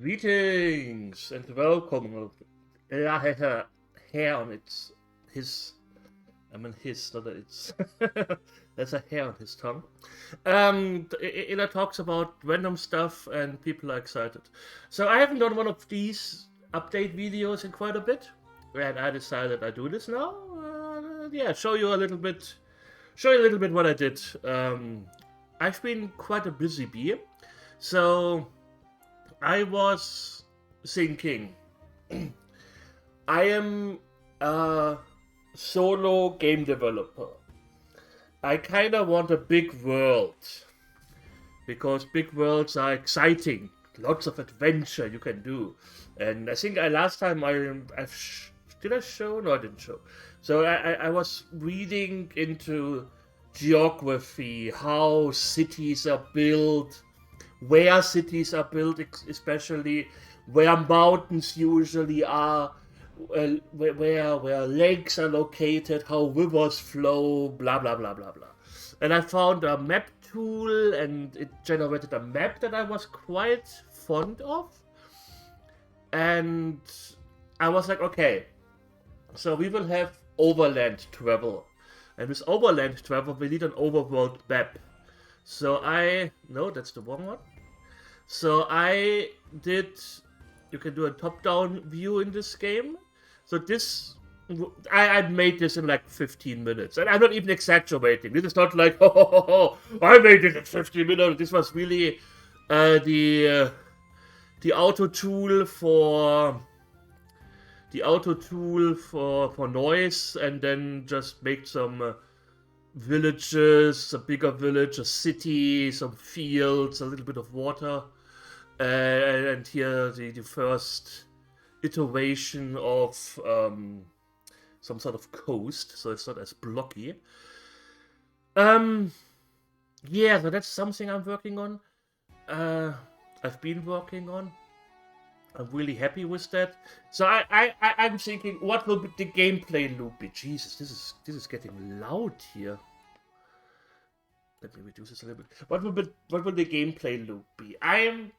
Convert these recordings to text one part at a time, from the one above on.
Greetings and welcome. I had a hair on its his. I mean his, not its. There's a hair on his tongue. It talks about random stuff and people are excited. So I haven't done one of these update videos in quite a bit, and I decided I do this now. Yeah, show you a little bit. Show you a little bit what I did. I've been quite a busy bee, so I was thinking, I am a solo game developer. I kind of want a big world because big worlds are exciting. Lots of adventure you can do, and I think last time did I show? No, I didn't show. So I was reading into geography, how cities are built, where cities are built, especially where mountains usually are, where lakes are located, how rivers flow, blah blah blah blah blah. And I found a map tool, and it generated a map that I was quite fond of. And I was like, okay, so we will have overland travel, and with overland travel, we need an overworld map. So no, that's the wrong one. So I did. You can do a top-down view in this game. So I made this in like 15 minutes, and I'm not even exaggerating. This is not like I made it in 15 minutes. This was really the auto tool for noise, and then just make some villages, a bigger village, a city, some fields, a little bit of water. And here the first iteration of some sort of coast, so it's not as blocky. Yeah, so that's something I'm working on. I've been working on. I'm really happy with that. So I'm thinking, what will the gameplay loop be? Jesus, this is getting loud here. Let me reduce this a little bit. What will the gameplay loop be? I am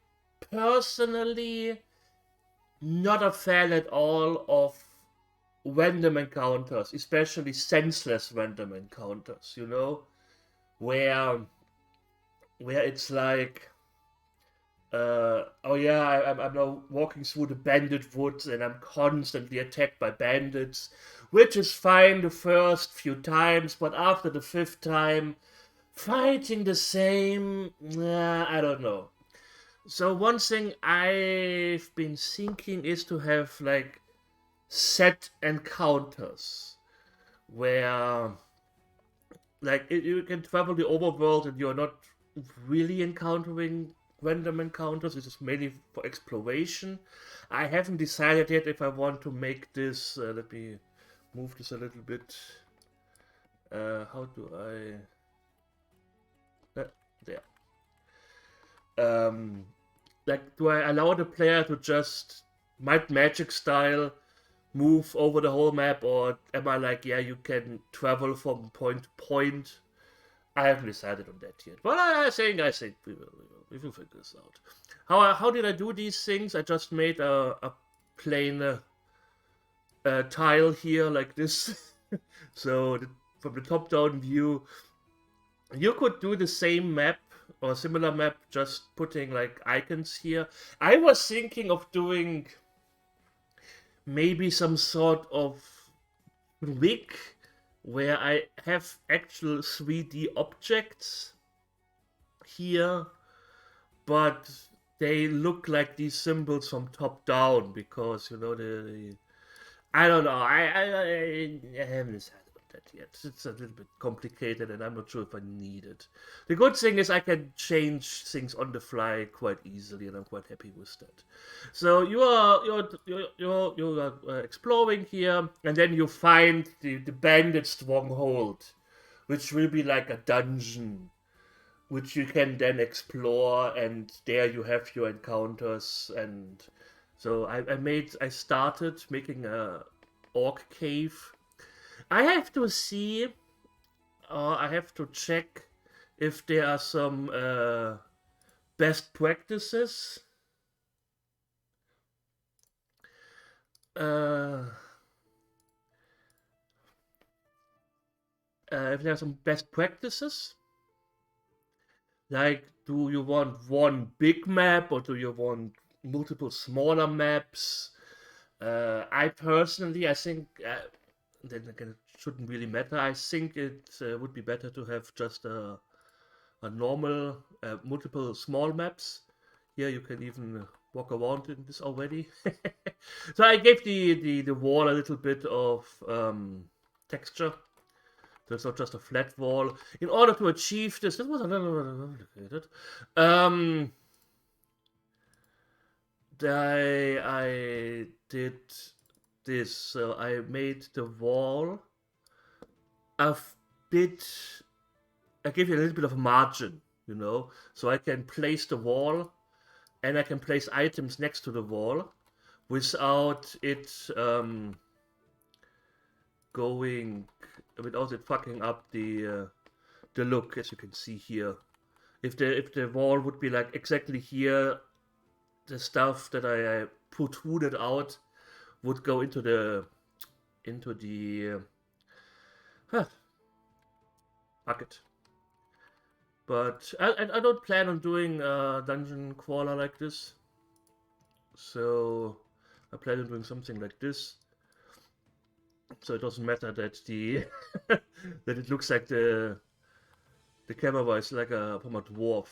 personally not a fan at all of random encounters, especially senseless random encounters, where it's like, oh yeah, I'm now walking through the bandit woods and I'm constantly attacked by bandits, which is fine the first few times, but after the fifth time, fighting the same, I don't know. So one thing I've been thinking is to have like set encounters where like you can travel the overworld and you're not really encountering random encounters. This is mainly for exploration. I haven't decided yet if I want to make this. Let me move this a little bit. How do I? There. Like, do I allow the player to just might magic style move over the whole map, or am I like, yeah, you can travel from point to point? I haven't decided on that yet, but I think we will figure this out. How did I do these things? I just made a plain tile here like this. So from the top down view, you could do the same map or similar map, just putting like icons here. I was thinking of doing maybe some sort of rig where I have actual 3D objects here, but they look like these symbols from top down because the I don't know. I haven't decided on that yet. It's a little bit complicated, and I'm not sure if I need it. The good thing is I can change things on the fly quite easily, and I'm quite happy with that. So you're exploring here, and then you find the bandit stronghold, which will be like a dungeon, which you can then explore, and there you have your encounters. And so I started making a orc cave. I have to see, I have to check if there are some best practices. if there are some best practices, like do you want one big map or do you want multiple smaller maps? I personally, I think, then again, it shouldn't really matter. I think it would be better to have just a normal, multiple small maps. Here you can even walk around in this already. So I gave the wall a little bit of texture. So it's not just a flat wall. In order to achieve this was a little complicated. I did this. So I made the wall a bit. I give you a little bit of margin, you know, so I can place the wall and I can place items next to the wall without it without it fucking up the look, as you can see here. If the wall would be like exactly here, the stuff that I protruded out would go into the bucket. But I don't plan on doing a dungeon crawler like this. So I plan on doing something like this. So it doesn't matter that the that it looks like the camera is like from a dwarf.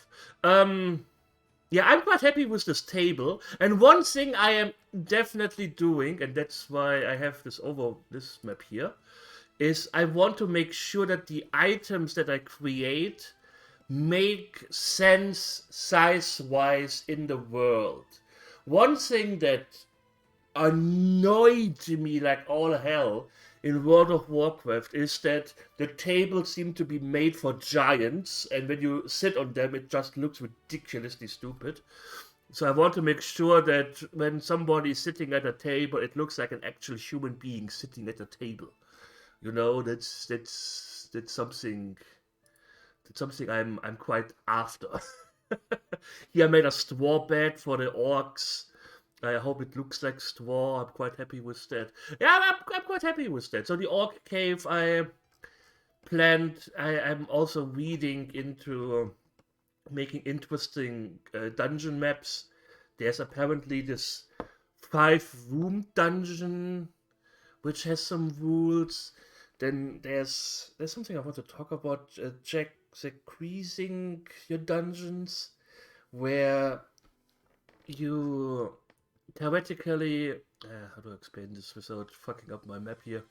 Yeah, I'm quite happy with this table. And one thing I am definitely doing, and that's why I have this map here, is I want to make sure that the items that I create make sense size-wise in the world. One thing that annoyed me like all hell in World of Warcraft is that the tables seem to be made for giants, and when you sit on them, it just looks ridiculously stupid. So I want to make sure that when somebody is sitting at a table, it looks like an actual human being sitting at a table. You know, that's something. That's something I'm quite after. Here I made a straw bed for the orcs. I hope it looks like straw. I'm quite happy with that. Yeah, I'm quite happy with that. So the orc cave I planned. I'm also reading into making interesting dungeon maps. There's apparently this 5-room dungeon which has some rules. Then there's something I want to talk about. Decreasing your dungeons, where you theoretically, how do I explain this without fucking up my map here?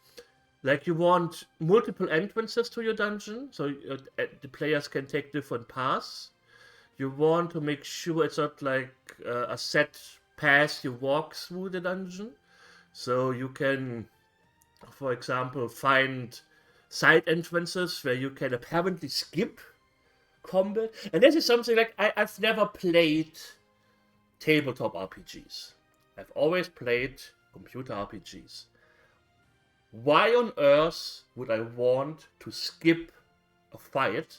Like you want multiple entrances to your dungeon, so the players can take different paths. You want to make sure it's not like a set path you walk through the dungeon, so you can, for example, find side entrances where you can apparently skip combat. And this is something like I've never played tabletop RPGs. I've always played computer RPGs. Why on earth would I want to skip a fight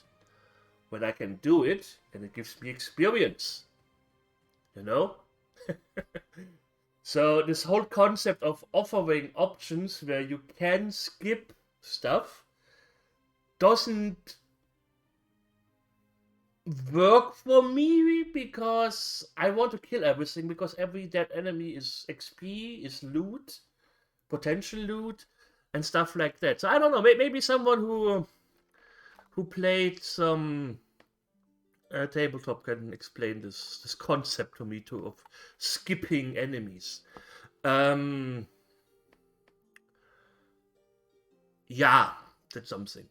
when I can do it and it gives me experience? You know? So this whole concept of offering options where you can skip stuff doesn't work for me, because I want to kill everything, because every dead enemy is XP, is loot, potential loot, and stuff like that. So I don't know, maybe someone who played some tabletop can explain this concept to me too, of skipping enemies. Yeah, that's something.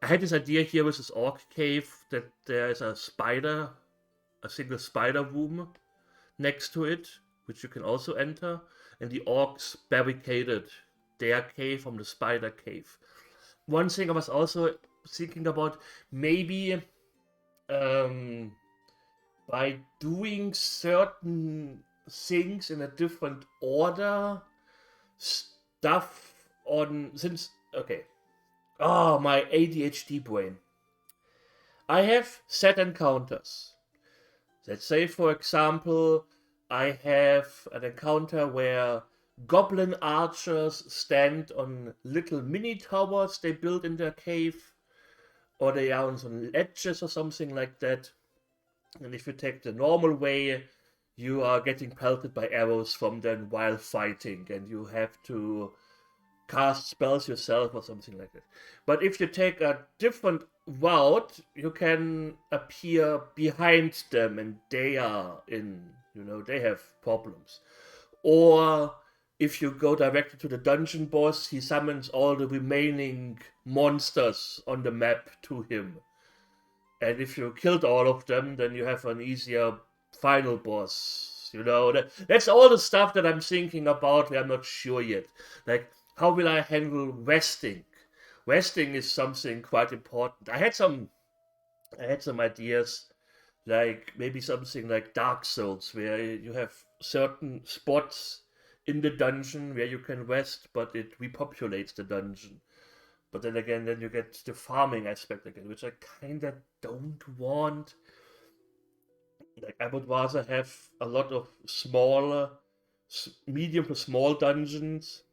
I had this idea here with this orc cave that there is a single spider room next to it, which you can also enter, and the orcs barricaded their cave from the spider cave. One thing I was also thinking about, maybe by doing certain things in a different order, stuff on, since, okay, oh, my ADHD brain. I have set encounters. Let's say, for example, I have an encounter where goblin archers stand on little mini towers they built in their cave, or they are on some ledges or something like that. And if you take the normal way, you are getting pelted by arrows from them while fighting, and you have to cast spells yourself or something like that. But if you take a different route, you can appear behind them and they are in, they have problems. Or if you go directly to the dungeon boss, he summons all the remaining monsters on the map to him. And if you killed all of them, then you have an easier final boss. That's all the stuff that I'm thinking about. I'm not sure yet. Like, how will I handle resting? Resting is something quite important. I had some ideas, like maybe something like Dark Souls, where you have certain spots in the dungeon where you can rest, but it repopulates the dungeon. But then again, then you get the farming aspect again, which I kinda don't want. Like, I would rather have a lot of smaller, medium to small dungeons,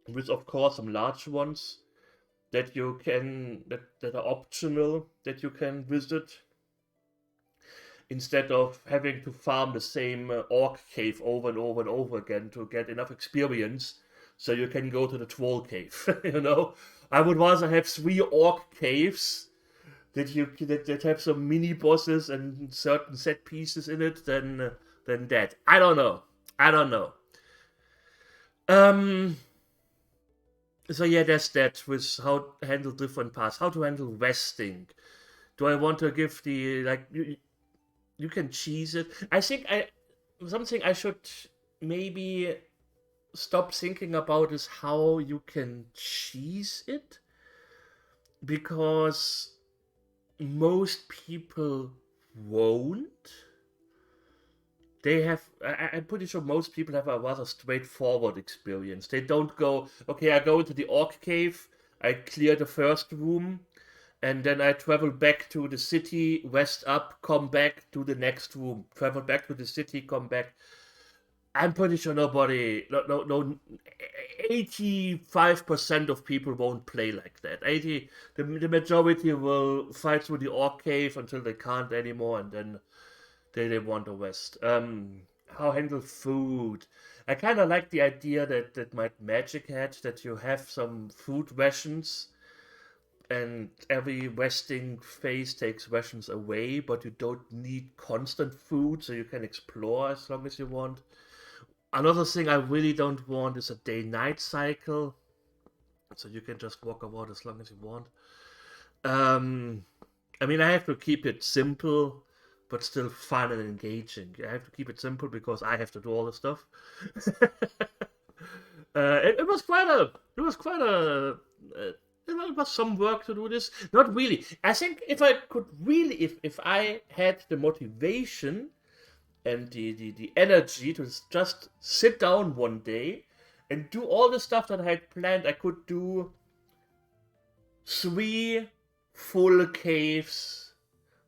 with of course some large ones that you can that are optional that you can visit, instead of having to farm the same orc cave over and over and over again to get enough experience so you can go to the troll cave. I would rather have 3 orc caves that have some mini bosses and certain set pieces in it than that. I don't know. Um. So yeah, that's that with how to handle different parts, how to handle resting. Do I want to give the like you can cheese it? I think something I should maybe stop thinking about is how you can cheese it, because most people won't. I'm pretty sure most people have a rather straightforward experience. They don't go, okay, I go into the orc cave, I clear the first room, and then I travel back to the city, rest up, come back to the next room, travel back to the city, come back. I'm pretty sure nobody, no, 85% of people won't play like that. The majority will fight through the orc cave until they can't anymore, and then they want to rest. How handle food? I kind of like the idea that my magic had, that you have some food rations, and every resting phase takes rations away, but you don't need constant food, so you can explore as long as you want. Another thing I really don't want is a day-night cycle, so you can just walk around as long as you want. Um, I mean, I have to keep it simple, but still fun and engaging. I have to keep it simple because I have to do all the stuff. It was quite a, it was quite a, it was some work to do this. Not really. I think if I could really, if I had the motivation and the energy to just sit down one day and do all the stuff that I had planned, I could do 3 full caves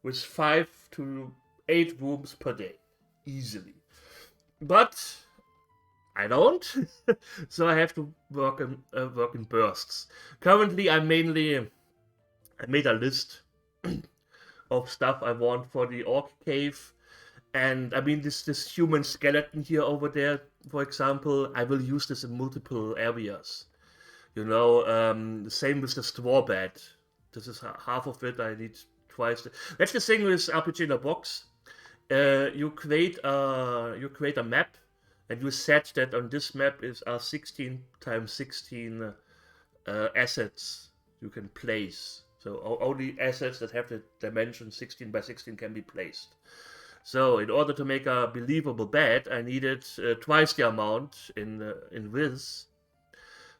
with 5 to 8 rooms per day, easily. But I don't, so I have to work in bursts. Currently, I made a list of stuff I want for the orc cave, and I mean this human skeleton here over there, for example, I will use this in multiple areas. The same with the straw bed. This is half of it. I need twice. That's the thing with RPG in a box. You create a map, and you set that on this map is 16 times 16 assets you can place. So only assets that have the dimension 16 by 16 can be placed. So in order to make a believable bed, I needed twice the amount in width.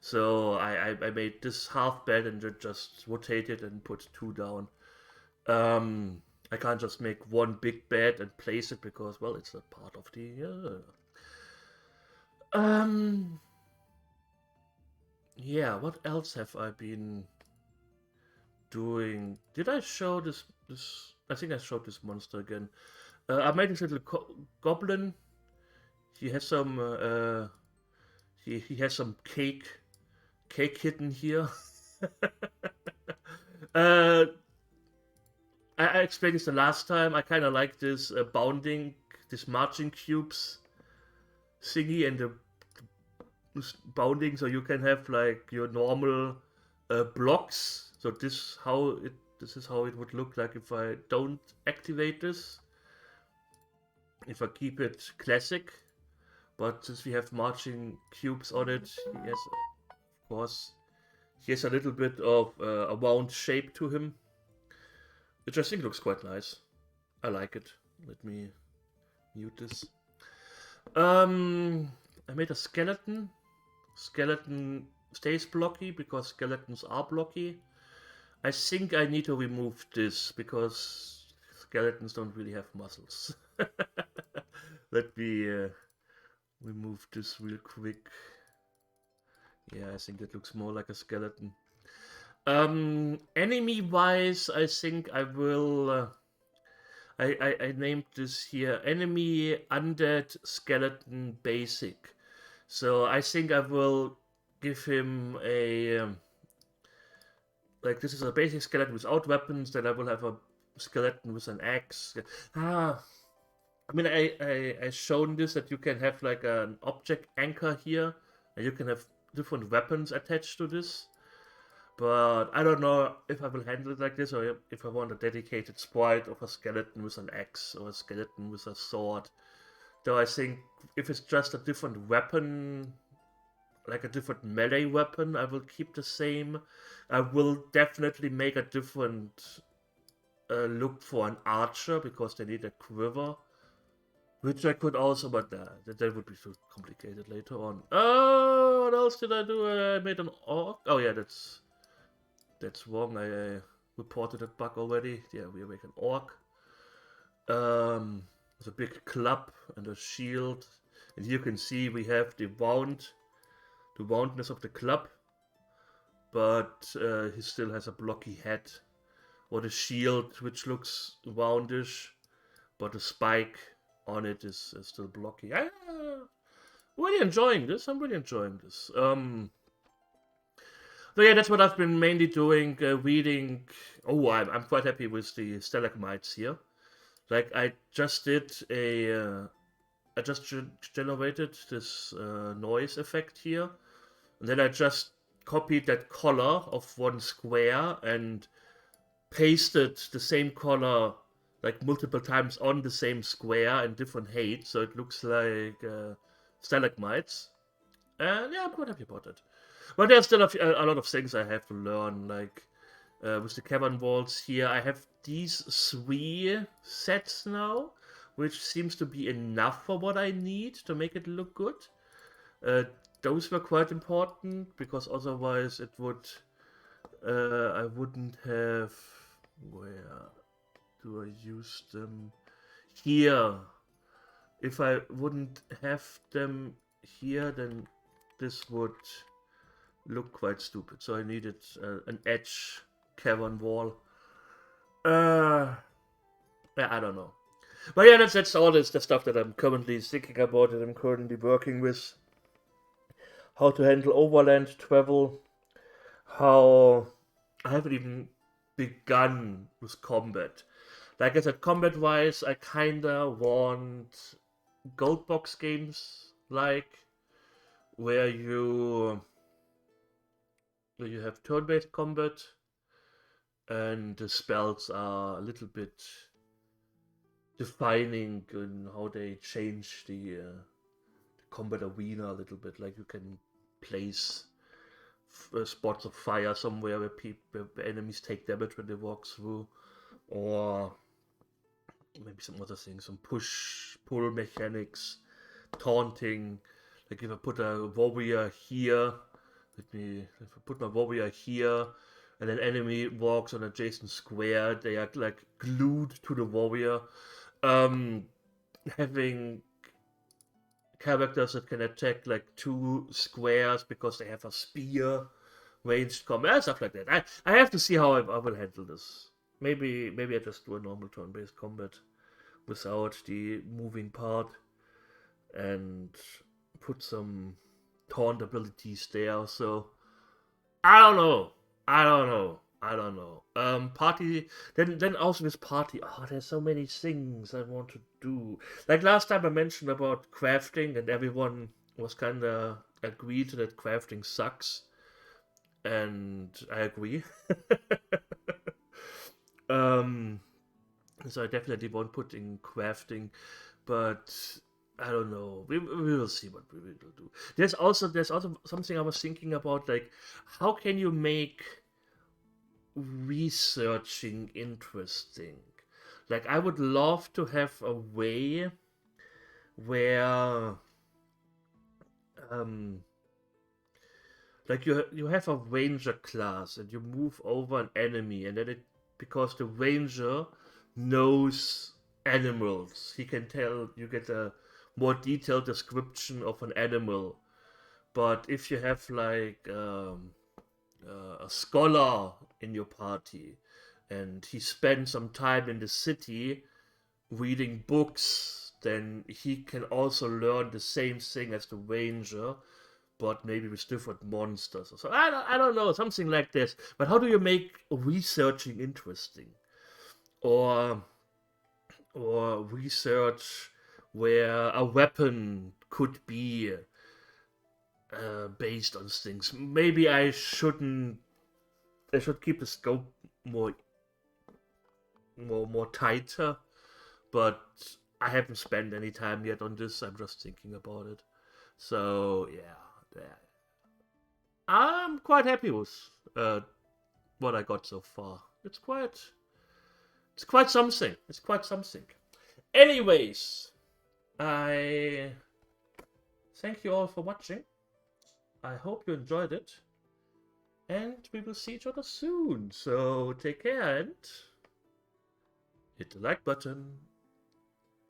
So I made this half bed and just rotated and put 2 down. I can't just make one big bed and place it because, well, it's a part of the. Yeah. What else have I been doing? Did I show this? I think I showed this monster again. I made this little goblin he has some he has some cake hidden here. uh, I explained this the last time. I kind of like this this marching cubes thingy, and the bounding, so you can have like your normal blocks. So this is how it would look like if I don't activate this. If I keep it classic, but since we have marching cubes on it, yes, of course, he has a little bit of a round shape to him, which I think looks quite nice. I like it. Let me mute this. I made a skeleton. Skeleton stays blocky because skeletons are blocky. I think I need to remove this because skeletons don't really have muscles. Let me remove this real quick. Yeah, I think that looks more like a skeleton. Enemy-wise, I think I will... I named this here Enemy Undead Skeleton Basic. So I think I will give him a... like, this is a basic skeleton without weapons, then I will have a skeleton with an axe. I mean, I shown this that you can have like an object anchor here, and you can have different weapons attached to this. But I don't know if I will handle it like this, or if I want a dedicated sprite of a skeleton with an axe, or a skeleton with a sword. Though I think if it's just a different weapon, like a different melee weapon, I will keep the same. I will definitely make a different look for an archer, because they need a quiver. Which I could also, but that would be too complicated later on. Oh, what else did I do? I made an orc. Oh yeah, that's wrong. I reported that bug already. Yeah, we make an orc. There's a big club and a shield, and you can see we have the roundness of the club, but he still has a blocky head, or the shield, which looks roundish, but the spike on it is still blocky. I'm really enjoying this. I'm really enjoying this. So yeah, that's what I've been mainly doing. Reading. Oh, I'm quite happy with the stalagmites here. Like I just did I just generated this noise effect here, and then I just copied that color of one square and pasted the same color like multiple times on the same square in different heights, so it looks like stalagmites. And yeah, I'm quite happy about it. But there's still a lot of things I have to learn, like with the cavern walls here. I have these 3 sets now, which seems to be enough for what I need to make it look good. Those were quite important, because otherwise it would... I wouldn't have... Where do I use them? Here. If I wouldn't have them here, then this would look quite stupid. So I needed an edge cavern wall. Yeah, I don't know. But yeah, that's all the stuff that I'm currently thinking about, that I'm currently working with. How to handle overland travel. How... I haven't even begun with combat. Like I said, combat-wise, I kinda want gold box games, like where you have turn-based combat, and the spells are a little bit defining in how they change the combat arena a little bit. Like you can place spots of fire somewhere where enemies take damage when they walk through, or maybe some other things, some push-pull mechanics, taunting. Like if I put a warrior here, if I put my warrior here, and an enemy walks on adjacent square, they are like glued to the warrior. Having characters that can attack like 2 squares because they have a spear, ranged combat, stuff like that. I have to see how I will handle this. Maybe I just do a normal turn-based combat without the moving part. and put some taunt abilities there. So I don't know. I don't know. I don't know. Party. Then also this party. Oh, there's so many things I want to do. Like last time I mentioned about crafting, and everyone was kind of agreed that crafting sucks, and I agree. um, so I definitely won't put in crafting, but I don't know. We will see what we will do. There's also something I was thinking about, like how can you make researching interesting? Like I would love to have a way where um like you have a ranger class and you move over an enemy, and then it because the ranger knows animals, he can tell you get a more detailed description of an animal. But if you have like a scholar in your party and he spends some time in the city reading books, then he can also learn the same thing as the ranger, but maybe with different monsters. So I don't know, something like this. But how do you make researching interesting? Or research where a weapon could be based on things. Maybe I shouldn't. I should keep the scope more tighter, but I haven't spent any time yet on this. I'm just thinking about it. So yeah. I'm quite happy with what I got so far. It's quite something. It's quite something. Anyways, I thank you all for watching. I hope you enjoyed it, and we will see each other soon. So take care and hit the like button.